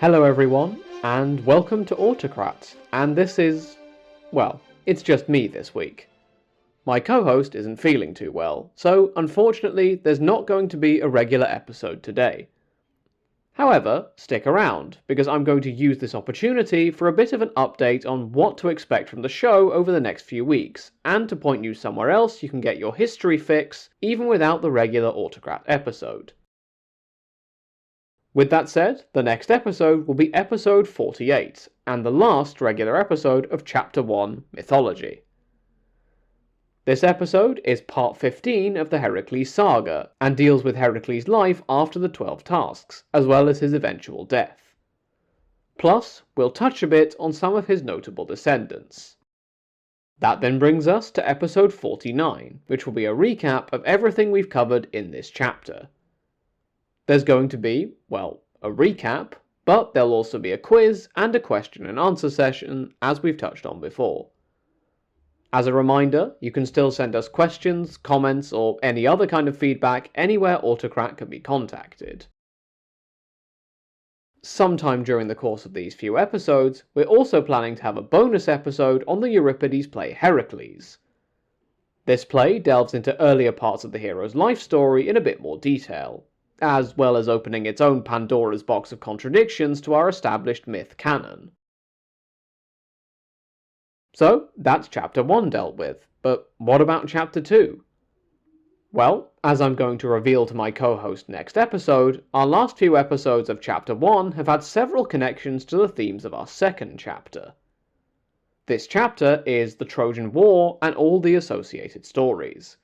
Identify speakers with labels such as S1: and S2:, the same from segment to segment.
S1: Hello everyone, and welcome to Autocrat, and this is, well, it's just me this week. My co-host isn't feeling too well, so unfortunately there's not going to be a regular episode today. However, stick around, because I'm going to use this opportunity for a bit of an update on what to expect from the show over the next few weeks, and to point you somewhere else you can get your history fix, even without the regular Autocrat episode. With that said, the next episode will be episode 48, and the last regular episode of Chapter 1, Mythology. This episode is part 15 of the Heracles saga, and deals with Heracles' life after the 12 tasks, as well as his eventual death. Plus, we'll touch a bit on some of his notable descendants. That then brings us to episode 49, which will be a recap of everything we've covered in this chapter. There's going to be, well, a recap, but there'll also be a quiz and a question and answer session, as we've touched on before. As a reminder, you can still send us questions, comments, or any other kind of feedback anywhere Autocrat can be contacted. Sometime during the course of these few episodes, we're also planning to have a bonus episode on the Euripides play Heracles. This play delves into earlier parts of the hero's life story in a bit more detail, as well as opening its own Pandora's box of contradictions to our established myth canon. So, that's Chapter 1 dealt with, but what about Chapter 2? Well, as I'm going to reveal to my co-host next episode, our last few episodes of Chapter 1 have had several connections to the themes of our second chapter. This chapter is the Trojan War and all the associated stories.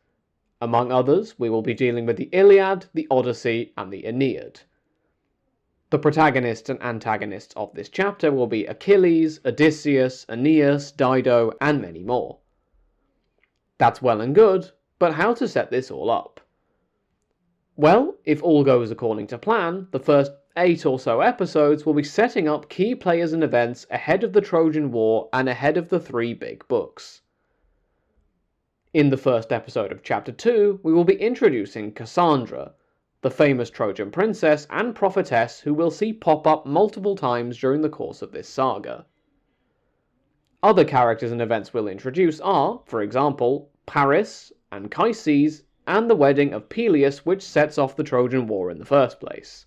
S1: Among others, we will be dealing with the Iliad, the Odyssey, and the Aeneid. The protagonists and antagonists of this chapter will be Achilles, Odysseus, Aeneas, Dido, and many more. That's well and good, but how to set this all up? Well, if all goes according to plan, the first 8 or so episodes will be setting up key players and events ahead of the Trojan War and ahead of the 3 big books. In the first episode of Chapter 2, we will be introducing Cassandra, the famous Trojan princess and prophetess who we'll see pop up multiple times during the course of this saga. Other characters and events we'll introduce are, for example, Paris, Anchises, and the wedding of Peleus, which sets off the Trojan War in the first place.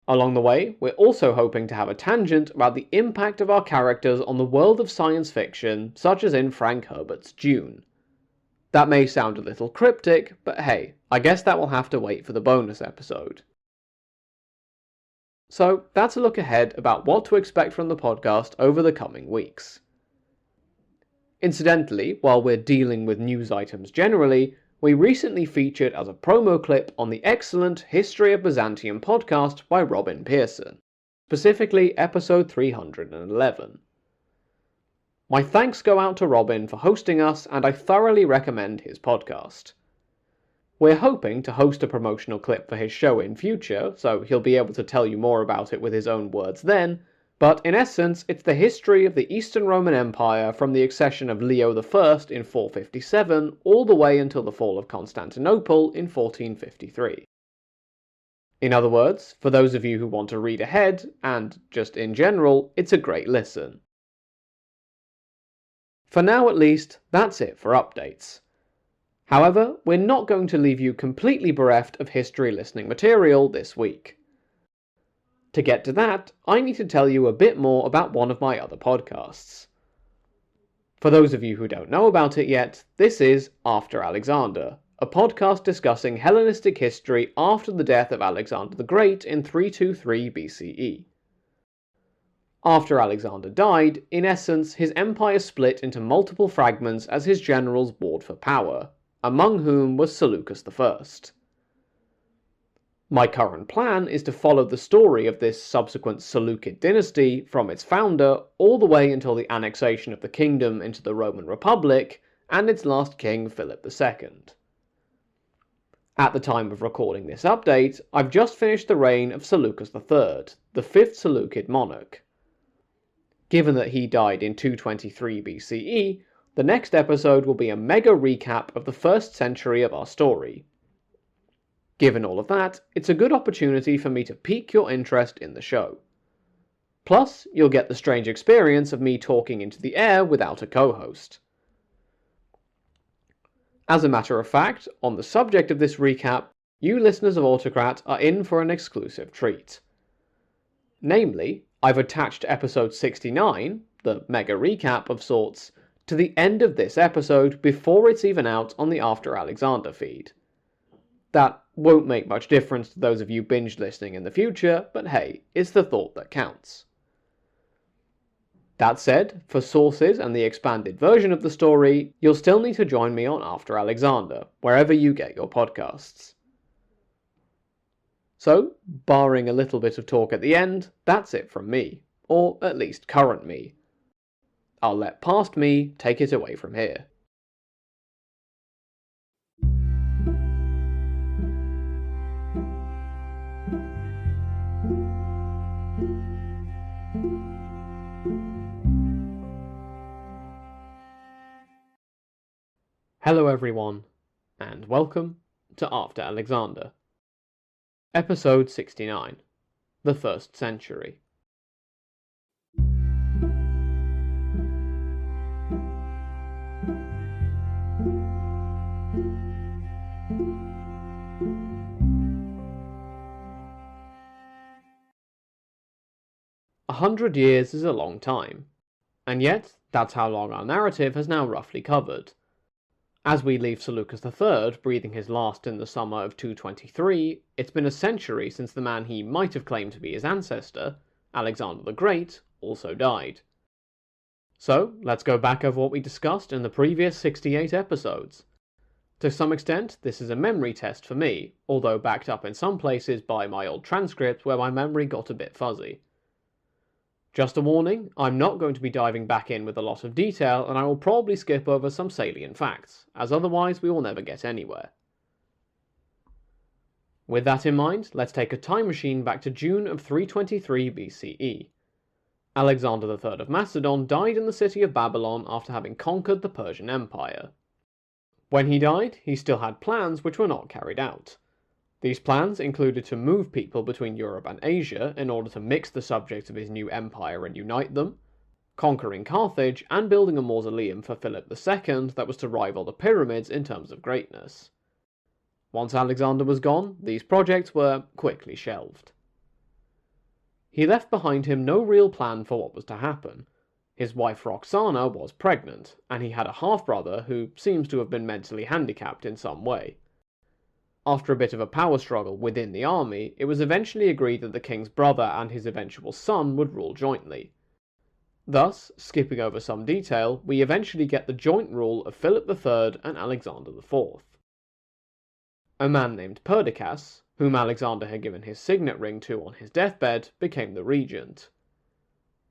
S1: Along the way, we're also hoping to have a tangent about the impact of our characters on the world of science fiction, such as in Frank Herbert's Dune. That may sound a little cryptic, but hey, I guess that will have to wait for the bonus episode. So that's a look ahead about what to expect from the podcast over the coming weeks. Incidentally, while we're dealing with news items generally, we recently featured as a promo clip on the excellent History of Byzantium podcast by Robin Pearson, specifically episode 311. My thanks go out to Robin for hosting us, and I thoroughly recommend his podcast. We're hoping to host a promotional clip for his show in future, so he'll be able to tell you more about it with his own words then, but in essence it's the history of the Eastern Roman Empire from the accession of Leo I in 457 all the way until the fall of Constantinople in 1453. In other words, for those of you who want to read ahead, and just in general, it's a great listen. For now at least, that's it for updates. However, we're not going to leave you completely bereft of history listening material this week. To get to that, I need to tell you a bit more about one of my other podcasts. For those of you who don't know about it yet, this is After Alexander, a podcast discussing Hellenistic history after the death of Alexander the Great in 323 BCE. After Alexander died, in essence, his empire split into multiple fragments as his generals warred for power, among whom was Seleucus I. My current plan is to follow the story of this subsequent Seleucid dynasty from its founder all the way until the annexation of the kingdom into the Roman Republic and its last king, Philip II. At the time of recording this update, I've just finished the reign of Seleucus III, the 5th Seleucid monarch. Given that he died in 223 BCE, the next episode will be a mega recap of the first century of our story. Given all of that, it's a good opportunity for me to pique your interest in the show. Plus, you'll get the strange experience of me talking into the air without a co-host. As a matter of fact, on the subject of this recap, you listeners of Autocrat are in for an exclusive treat. Namely, I've attached episode 69, the mega recap of sorts, to the end of this episode before it's even out on the After Alexander feed. That won't make much difference to those of you binge listening in the future, but hey, it's the thought that counts. That said, for sources and the expanded version of the story, you'll still need to join me on After Alexander, wherever you get your podcasts. So, barring a little bit of talk at the end, that's it from me, or at least current me. I'll let past me take it away from here. Hello everyone, and welcome to After Alexander. Episode 69, The First Century. "100 years is a long time, and yet that's how long our narrative has now roughly covered. As we leave Seleucus III breathing his last in the summer of 223, it's been a century since the man he might have claimed to be his ancestor, Alexander the Great, also died. So, let's go back over what we discussed in the previous 68 episodes. To some extent, this is a memory test for me, although backed up in some places by my old transcript where my memory got a bit fuzzy. Just a warning, I'm not going to be diving back in with a lot of detail, and I will probably skip over some salient facts, as otherwise we will never get anywhere. With that in mind, let's take a time machine back to June of 323 BCE. Alexander III of Macedon died in the city of Babylon after having conquered the Persian Empire. When he died, he still had plans which were not carried out. These plans included to move people between Europe and Asia in order to mix the subjects of his new empire and unite them, conquering Carthage, and building a mausoleum for Philip II that was to rival the pyramids in terms of greatness. Once Alexander was gone, these projects were quickly shelved. He left behind him no real plan for what was to happen. His wife Roxana was pregnant, and he had a half-brother who seems to have been mentally handicapped in some way. After a bit of a power struggle within the army, it was eventually agreed that the king's brother and his eventual son would rule jointly. Thus, skipping over some detail, we eventually get the joint rule of Philip III and Alexander IV. A man named Perdiccas, whom Alexander had given his signet ring to on his deathbed, became the regent.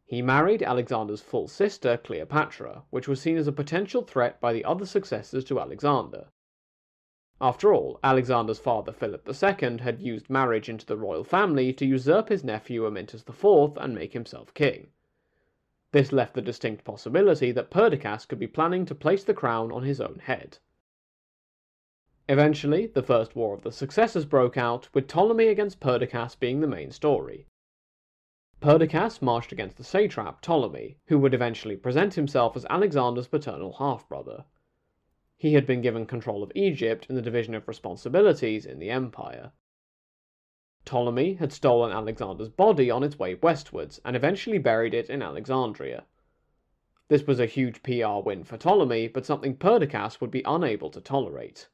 S1: He married Alexander's full sister Cleopatra, which was seen as a potential threat by the other successors to Alexander. After all, Alexander's father Philip II had used marriage into the royal family to usurp his nephew Amyntas IV and make himself king. This left the distinct possibility that Perdiccas could be planning to place the crown on his own head. Eventually, the First War of the Successors broke out, with Ptolemy against Perdiccas being the main story. Perdiccas marched against the satrap Ptolemy, who would eventually present himself as Alexander's paternal half-brother. He had been given control of Egypt in the division of responsibilities in the empire. Ptolemy had stolen Alexander's body on its way westwards and eventually buried it in Alexandria. This was a huge PR win for Ptolemy, but something Perdiccas would be unable to tolerate.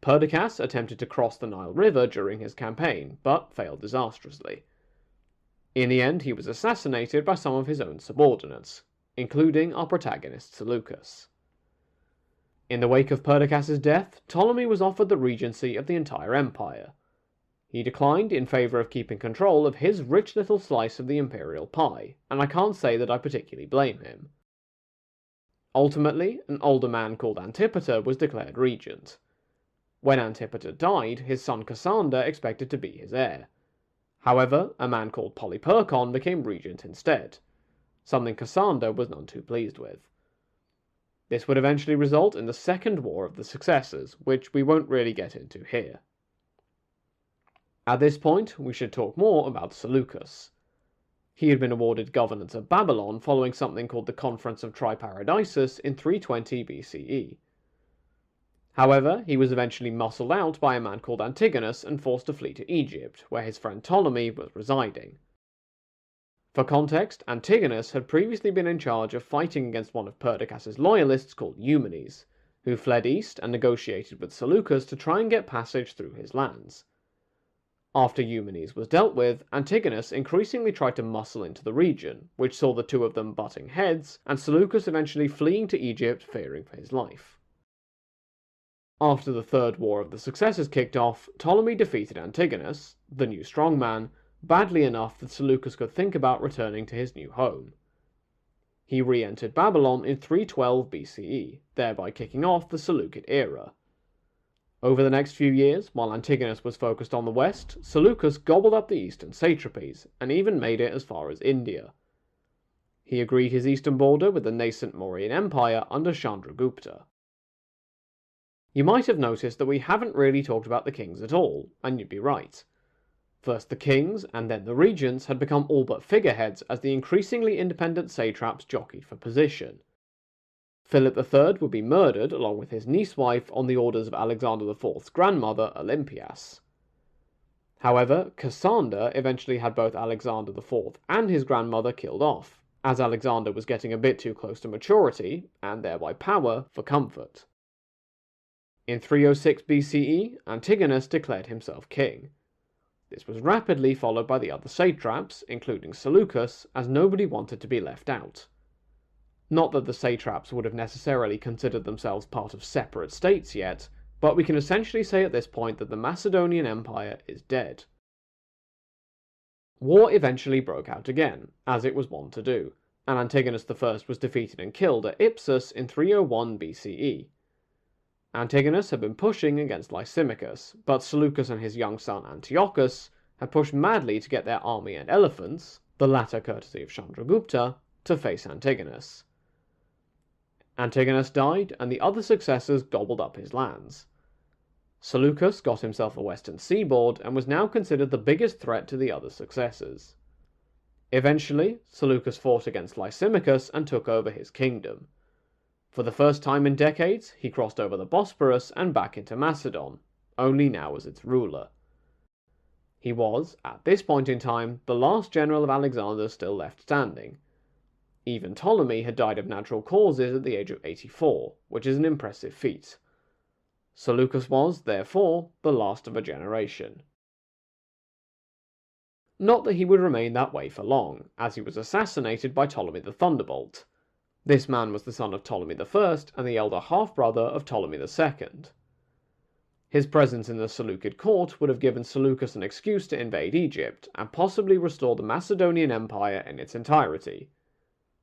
S1: Perdiccas attempted to cross the Nile River during his campaign, but failed disastrously. In the end, he was assassinated by some of his own subordinates, including our protagonist Seleucus. In the wake of Perdiccas' death, Ptolemy was offered the regency of the entire empire. He declined in favour of keeping control of his rich little slice of the imperial pie, and I can't say that I particularly blame him. Ultimately, an older man called Antipater was declared regent. When Antipater died, his son Cassander expected to be his heir. However, a man called Polyperchon became regent instead, something Cassander was none too pleased with. This would eventually result in the Second War of the Successors, which we won't really get into here. At this point, we should talk more about Seleucus. He had been awarded governance of Babylon following something called the Conference of Triparadisus in 320 BCE. However, he was eventually muscled out by a man called Antigonus and forced to flee to Egypt, where his friend Ptolemy was residing. For context, Antigonus had previously been in charge of fighting against one of Perdiccas's loyalists called Eumenes, who fled east and negotiated with Seleucus to try and get passage through his lands. After Eumenes was dealt with, Antigonus increasingly tried to muscle into the region, which saw the two of them butting heads, and Seleucus eventually fleeing to Egypt fearing for his life. After the Third War of the Successors kicked off, Ptolemy defeated Antigonus, the new strongman, badly enough that Seleucus could think about returning to his new home. He re-entered Babylon in 312 BCE, thereby kicking off the Seleucid era. Over the next few years, while Antigonus was focused on the west, Seleucus gobbled up the eastern satrapies, and even made it as far as India. He agreed his eastern border with the nascent Mauryan Empire under Chandragupta. You might have noticed that we haven't really talked about the kings at all, and you'd be right. First the kings, and then the regents, had become all but figureheads as the increasingly independent satraps jockeyed for position. Philip III would be murdered along with his niece-wife on the orders of Alexander IV's grandmother, Olympias. However, Cassander eventually had both Alexander IV and his grandmother killed off, as Alexander was getting a bit too close to maturity, and thereby power, for comfort. In 306 BCE, Antigonus declared himself king. This was rapidly followed by the other satraps, including Seleucus, as nobody wanted to be left out. Not that the satraps would have necessarily considered themselves part of separate states yet, but we can essentially say at this point that the Macedonian Empire is dead. War eventually broke out again, as it was wont to do, and Antigonus I was defeated and killed at Ipsus in 301 BCE. Antigonus had been pushing against Lysimachus, but Seleucus and his young son Antiochus had pushed madly to get their army and elephants, the latter courtesy of Chandragupta, to face Antigonus. Antigonus died, and the other successors gobbled up his lands. Seleucus got himself a western seaboard and was now considered the biggest threat to the other successors. Eventually, Seleucus fought against Lysimachus and took over his kingdom. For the first time in decades, he crossed over the Bosporus and back into Macedon, only now as its ruler. He was, at this point in time, the last general of Alexander still left standing. Even Ptolemy had died of natural causes at the age of 84, which is an impressive feat. Seleucus was, therefore, the last of a generation. Not that he would remain that way for long, as he was assassinated by Ptolemy the Thunderbolt. This man was the son of Ptolemy I and the elder half-brother of Ptolemy II. His presence in the Seleucid court would have given Seleucus an excuse to invade Egypt, and possibly restore the Macedonian Empire in its entirety.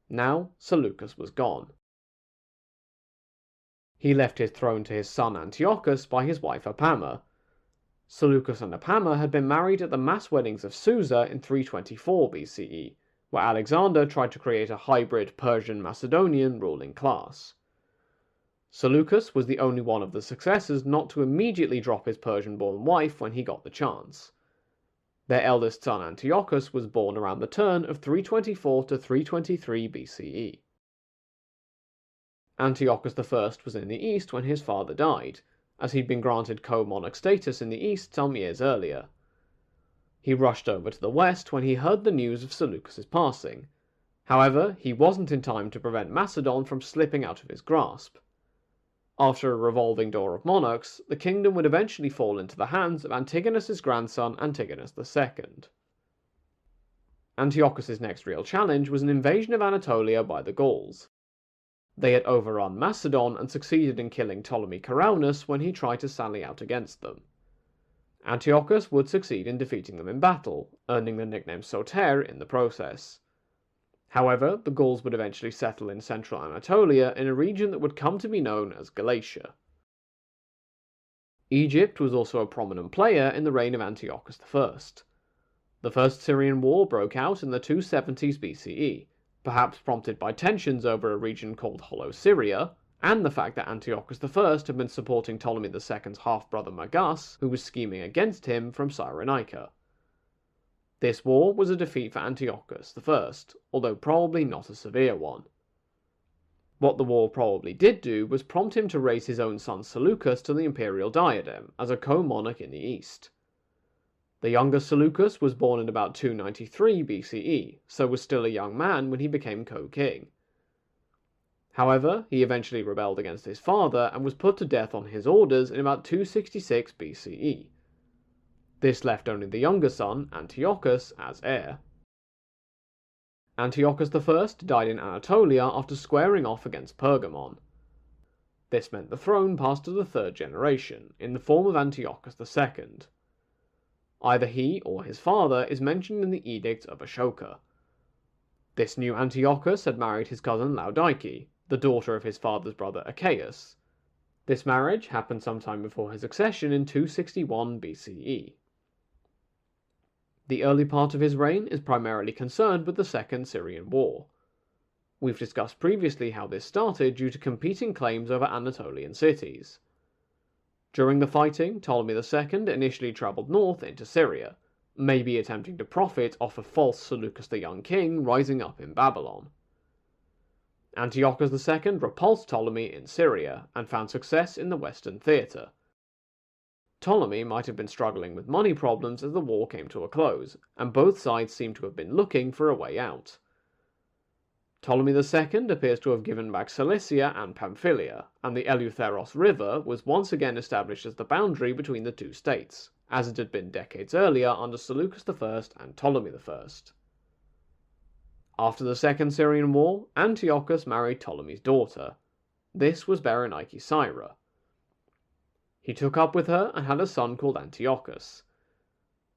S1: Now, Seleucus was gone. He left his throne to his son Antiochus by his wife Apama. Seleucus and Apama had been married at the mass weddings of Susa in 324 BCE, where Alexander tried to create a hybrid Persian-Macedonian ruling class. Seleucus was the only one of the successors not to immediately drop his Persian-born wife when he got the chance. Their eldest son Antiochus was born around the turn of 324 to 323 BCE. Antiochus I was in the east when his father died, as he'd been granted co-monarch status in the east some years earlier. He rushed over to the west when he heard the news of Seleucus's passing. However, he wasn't in time to prevent Macedon from slipping out of his grasp. After a revolving door of monarchs, the kingdom would eventually fall into the hands of Antigonus's grandson Antigonus II. Antiochus's next real challenge was an invasion of Anatolia by the Gauls. They had overrun Macedon and succeeded in killing Ptolemy Ceraunus when he tried to sally out against them. Antiochus would succeed in defeating them in battle, earning the nickname Soter in the process. However, the Gauls would eventually settle in central Anatolia in a region that would come to be known as Galatia. Egypt was also a prominent player in the reign of Antiochus I. The First Syrian War broke out in the 270s BCE, perhaps prompted by tensions over a region called Hollow Syria, and the fact that Antiochus I had been supporting Ptolemy II's half-brother Magas, who was scheming against him from Cyrenaica. This war was a defeat for Antiochus I, although probably not a severe one. What the war probably did do was prompt him to raise his own son Seleucus to the imperial diadem as a co-monarch in the east. The younger Seleucus was born in about 293 BCE, so was still a young man when he became co-king. However, he eventually rebelled against his father and was put to death on his orders in about 266 BCE. This left only the younger son, Antiochus, as heir. Antiochus I died in Anatolia after squaring off against Pergamon. This meant the throne passed to the third generation, in the form of Antiochus II. Either he or his father is mentioned in the Edict of Ashoka. This new Antiochus had married his cousin Laodike, the daughter of his father's brother Achaeus. This marriage happened sometime before his accession in 261 BCE. The early part of his reign is primarily concerned with the Second Syrian War. We've discussed previously how this started due to competing claims over Anatolian cities. During the fighting, Ptolemy II initially travelled north into Syria, maybe attempting to profit off a false Seleucus the Young king rising up in Babylon. Antiochus II repulsed Ptolemy in Syria and found success in the Western theatre. Ptolemy might have been struggling with money problems as the war came to a close, and both sides seem to have been looking for a way out. Ptolemy II appears to have given back Cilicia and Pamphylia, and the Eleutheros River was once again established as the boundary between the two states, as it had been decades earlier under Seleucus I and Ptolemy I. After the Second Syrian War, Antiochus married Ptolemy's daughter. This was Berenike Syra. He took up with her and had a son called Antiochus.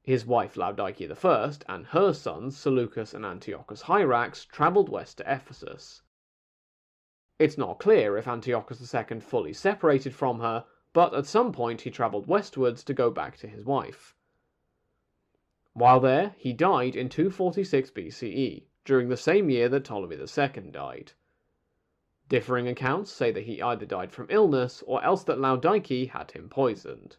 S1: His wife Laodike I and her sons Seleucus and Antiochus Hyrax travelled west to Ephesus. It's not clear if Antiochus II fully separated from her, but at some point he travelled westwards to go back to his wife. While there, he died in 246 BCE, during the same year that Ptolemy II died. Differing accounts say that he either died from illness or else that Laodike had him poisoned.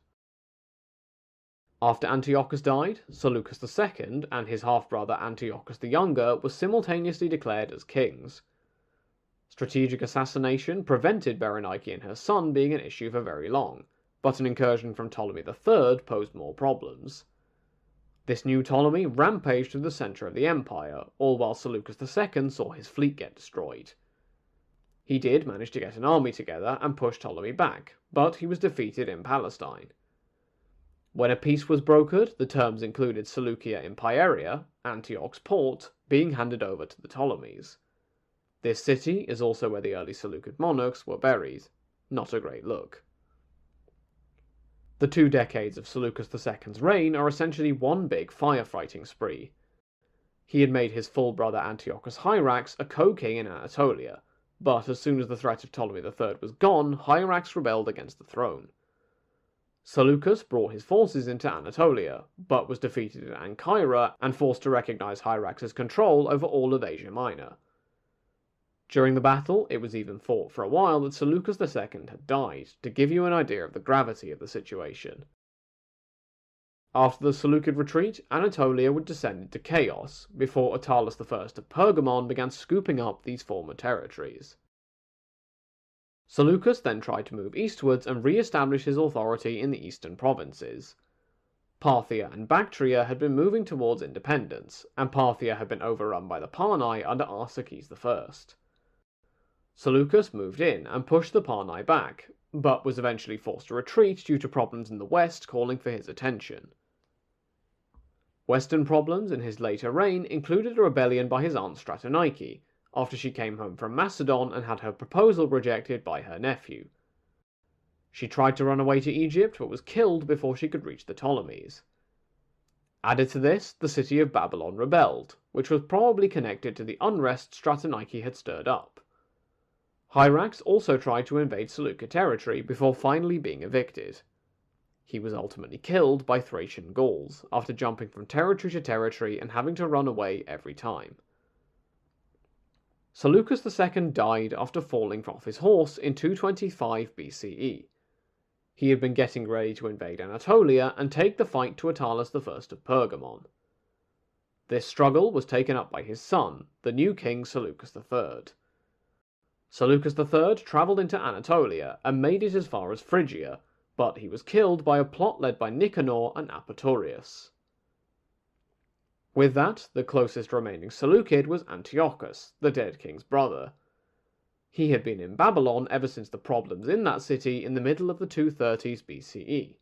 S1: After Antiochus died, Seleucus II and his half-brother Antiochus the Younger were simultaneously declared as kings. Strategic assassination prevented Berenike and her son being an issue for very long, but an incursion from Ptolemy III posed more problems. This new Ptolemy rampaged through the centre of the empire, all while Seleucus II saw his fleet get destroyed. He did manage to get an army together and push Ptolemy back, but he was defeated in Palestine. When a peace was brokered, the terms included Seleucia in Pieria, Antioch's port, being handed over to the Ptolemies. This city is also where the early Seleucid monarchs were buried. Not a great look. The 2 decades of Seleucus II's reign are essentially one big firefighting spree. He had made his full brother Antiochus Hyrax a co-king in Anatolia, but as soon as the threat of Ptolemy III was gone, Hyrax rebelled against the throne. Seleucus brought his forces into Anatolia, but was defeated in Ancyra and forced to recognize Hyrax's control over all of Asia Minor. During the battle, it was even thought for a while that Seleucus II had died, to give you an idea of the gravity of the situation. After the Seleucid retreat, Anatolia would descend into chaos, before Attalus I of Pergamon began scooping up these former territories. Seleucus then tried to move eastwards and re-establish his authority in the eastern provinces. Parthia and Bactria had been moving towards independence, and Parthia had been overrun by the Parnae under Arsaces I. Seleucus moved in and pushed the Parnae back, but was eventually forced to retreat due to problems in the west calling for his attention. Western problems in his later reign included a rebellion by his aunt Stratonike, after she came home from Macedon and had her proposal rejected by her nephew. She tried to run away to Egypt but was killed before she could reach the Ptolemies. Added to this, the city of Babylon rebelled, which was probably connected to the unrest Stratonike had stirred up. Hyrax also tried to invade Seleucid territory before finally being evicted. He was ultimately killed by Thracian Gauls, after jumping from territory to territory and having to run away every time. Seleucus II died after falling off his horse in 225 BCE. He had been getting ready to invade Anatolia and take the fight to Attalus I of Pergamon. This struggle was taken up by his son, the new king Seleucus III. Seleucus III travelled into Anatolia and made it as far as Phrygia, but he was killed by a plot led by Nicanor and Apatorius. With that, the closest remaining Seleucid was Antiochus, the dead king's brother. He had been in Babylon ever since the problems in that city in the middle of the 230s BCE.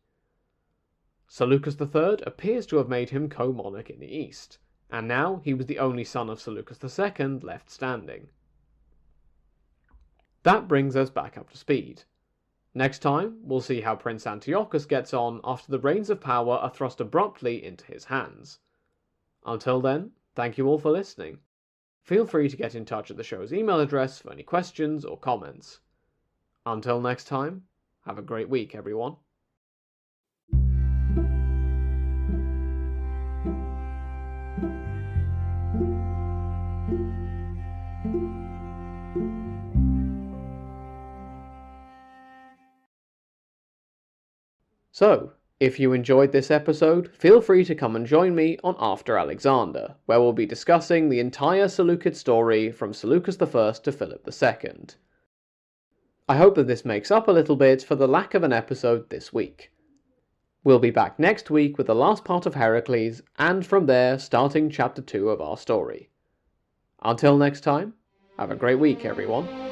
S1: Seleucus III appears to have made him co-monarch in the east, and now he was the only son of Seleucus II left standing. That brings us back up to speed. Next time, we'll see how Prince Antiochus gets on after the reins of power are thrust abruptly into his hands. Until then, thank you all for listening. Feel free to get in touch at the show's email address for any questions or comments. Until next time, have a great week, everyone. So, if you enjoyed this episode, feel free to come and join me on After Alexander, where we'll be discussing the entire Seleucid story from Seleucus I to Philip II. I hope that this makes up a little bit for the lack of an episode this week. We'll be back next week with the last part of Heracles, and from there starting chapter 2 of our story. Until next time, have a great week, everyone.